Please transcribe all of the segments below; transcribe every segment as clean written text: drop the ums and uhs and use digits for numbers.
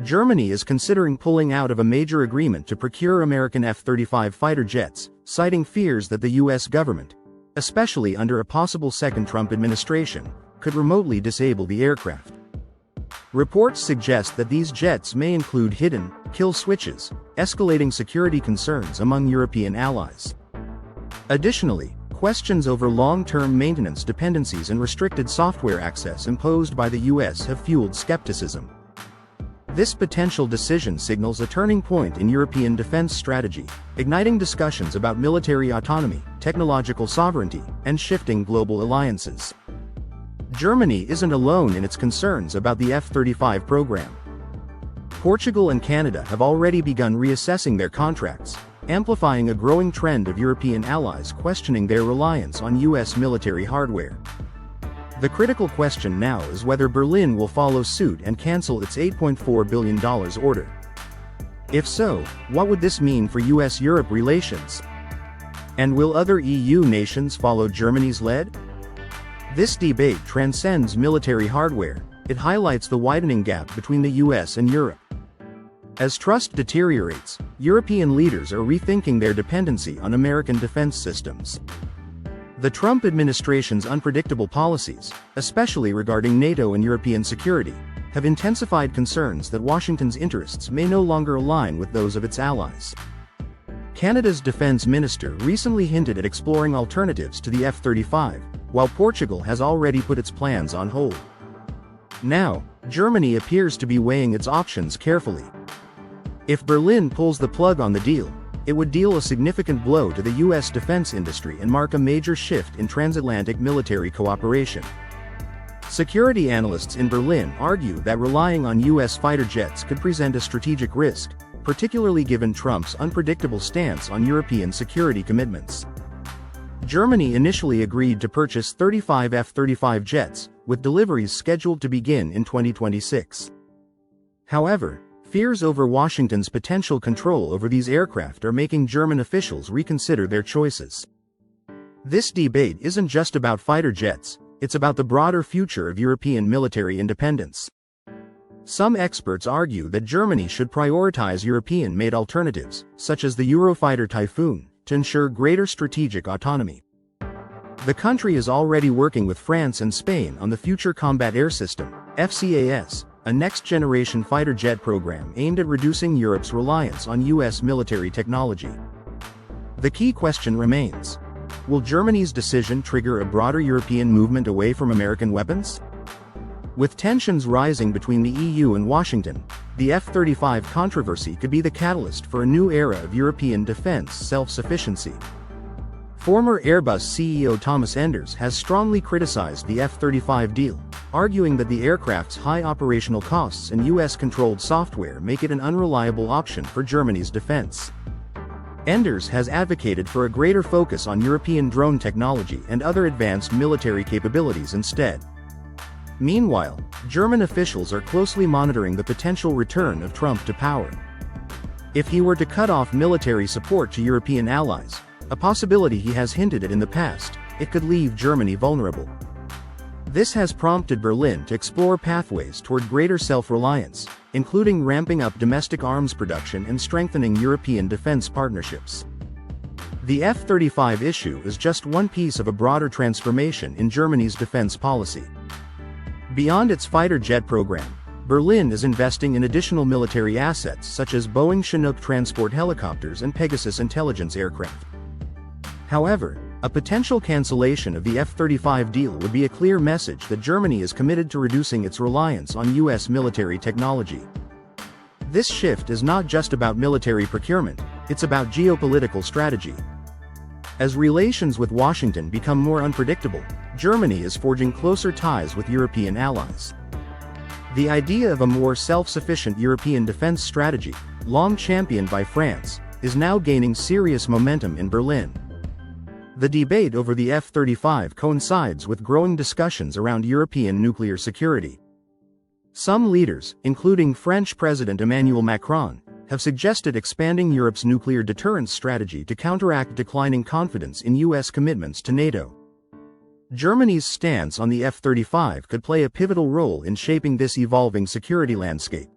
Germany is considering pulling out of a major agreement to procure American F-35 fighter jets, citing fears that the U.S. government, especially under a possible second Trump administration, could remotely disable the aircraft. Reports suggest that these jets may include hidden kill switches, escalating security concerns among European allies. Additionally, questions over long-term maintenance dependencies and restricted software access imposed by the U.S. have fueled skepticism. This potential decision signals a turning point in European defense strategy, igniting discussions about military autonomy, technological sovereignty, and shifting global alliances. Germany isn't alone in its concerns about the F-35 program. Portugal and Canada have already begun reassessing their contracts, amplifying a growing trend of European allies questioning their reliance on U.S. military hardware. The critical question now is whether Berlin will follow suit and cancel its $8.4 billion order. If so, what would this mean for U.S.-Europe relations? And will other EU nations follow Germany's lead? This debate transcends military hardware. It highlights the widening gap between the U.S. and Europe. As trust deteriorates, European leaders are rethinking their dependency on American defense systems. The Trump administration's unpredictable policies, especially regarding NATO and European security, have intensified concerns that Washington's interests may no longer align with those of its allies. Canada's defense minister recently hinted at exploring alternatives to the F-35, while Portugal has already put its plans on hold. Now, Germany appears to be weighing its options carefully. If Berlin pulls the plug on the deal, it would deal a significant blow to the U.S. defense industry and mark a major shift in transatlantic military cooperation. Security analysts in Berlin argue that relying on U.S. fighter jets could present a strategic risk, particularly given Trump's unpredictable stance on European security commitments. Germany initially agreed to purchase 35 F-35 jets, with deliveries scheduled to begin in 2026. However, fears over Washington's potential control over these aircraft are making German officials reconsider their choices. This debate isn't just about fighter jets, it's about the broader future of European military independence. Some experts argue that Germany should prioritize European-made alternatives, such as the Eurofighter Typhoon, to ensure greater strategic autonomy. The country is already working with France and Spain on the Future Combat Air System, FCAS, a next-generation fighter jet program aimed at reducing Europe's reliance on U.S. military technology. The key question remains: will Germany's decision trigger a broader European movement away from American weapons? With tensions rising between the EU and Washington, the F-35 controversy could be the catalyst for a new era of European defense self-sufficiency. Former Airbus CEO Thomas Enders has strongly criticized the F-35 deal, arguing that the aircraft's high operational costs and US-controlled software make it an unreliable option for Germany's defense. Enders has advocated for a greater focus on European drone technology and other advanced military capabilities instead. Meanwhile, German officials are closely monitoring the potential return of Trump to power. If he were to cut off military support to European allies, a possibility he has hinted at in the past, it could leave Germany vulnerable. This has prompted Berlin to explore pathways toward greater self-reliance, including ramping up domestic arms production and strengthening European defense partnerships. The F-35 issue is just one piece of a broader transformation in Germany's defense policy. Beyond its fighter jet program, Berlin is investing in additional military assets such as Boeing Chinook transport helicopters and Pegasus intelligence aircraft. However, a potential cancellation of the F-35 deal would be a clear message that Germany is committed to reducing its reliance on U.S. military technology. This shift is not just about military procurement, it's about geopolitical strategy. As relations with Washington become more unpredictable, Germany is forging closer ties with European allies. The idea of a more self-sufficient European defense strategy, long championed by France, is now gaining serious momentum in Berlin. The debate over the F-35 coincides with growing discussions around European nuclear security. Some leaders, including French President Emmanuel Macron, have suggested expanding Europe's nuclear deterrence strategy to counteract declining confidence in U.S. commitments to NATO. Germany's stance on the F-35 could play a pivotal role in shaping this evolving security landscape.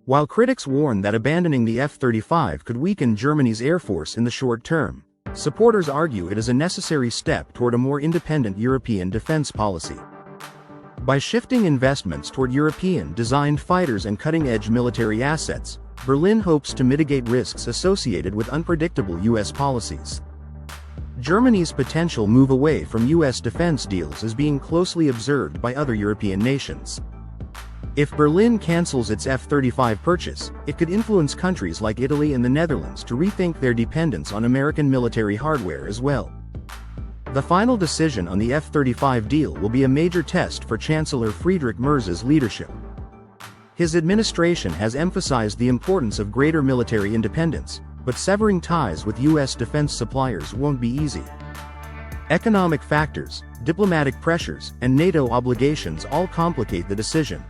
While critics warn that abandoning the F-35 could weaken Germany's air force in the short term, supporters argue it is a necessary step toward a more independent European defense policy. By shifting investments toward European-designed fighters and cutting-edge military assets, Berlin hopes to mitigate risks associated with unpredictable U.S. policies. Germany's potential move away from U.S. defense deals is being closely observed by other European nations. If Berlin cancels its F-35 purchase, it could influence countries like Italy and the Netherlands to rethink their dependence on American military hardware as well. The final decision on the F-35 deal will be a major test for Chancellor Friedrich Merz's leadership. His administration has emphasized the importance of greater military independence, but severing ties with U.S. defense suppliers won't be easy. Economic factors, diplomatic pressures, and NATO obligations all complicate the decision.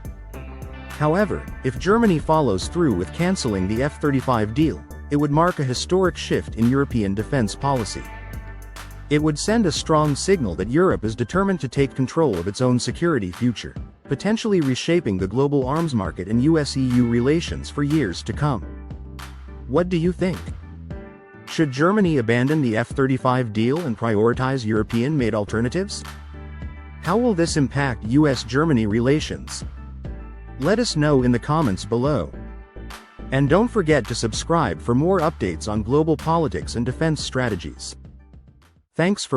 However, if Germany follows through with canceling the F-35 deal, it would mark a historic shift in European defense policy. It would send a strong signal that Europe is determined to take control of its own security future, potentially reshaping the global arms market and US-EU relations for years to come. What do you think? Should Germany abandon the F-35 deal and prioritize European-made alternatives? How will this impact US-Germany relations? Let us know in the comments below. And don't forget to subscribe for more updates on global politics and defense strategies. Thanks for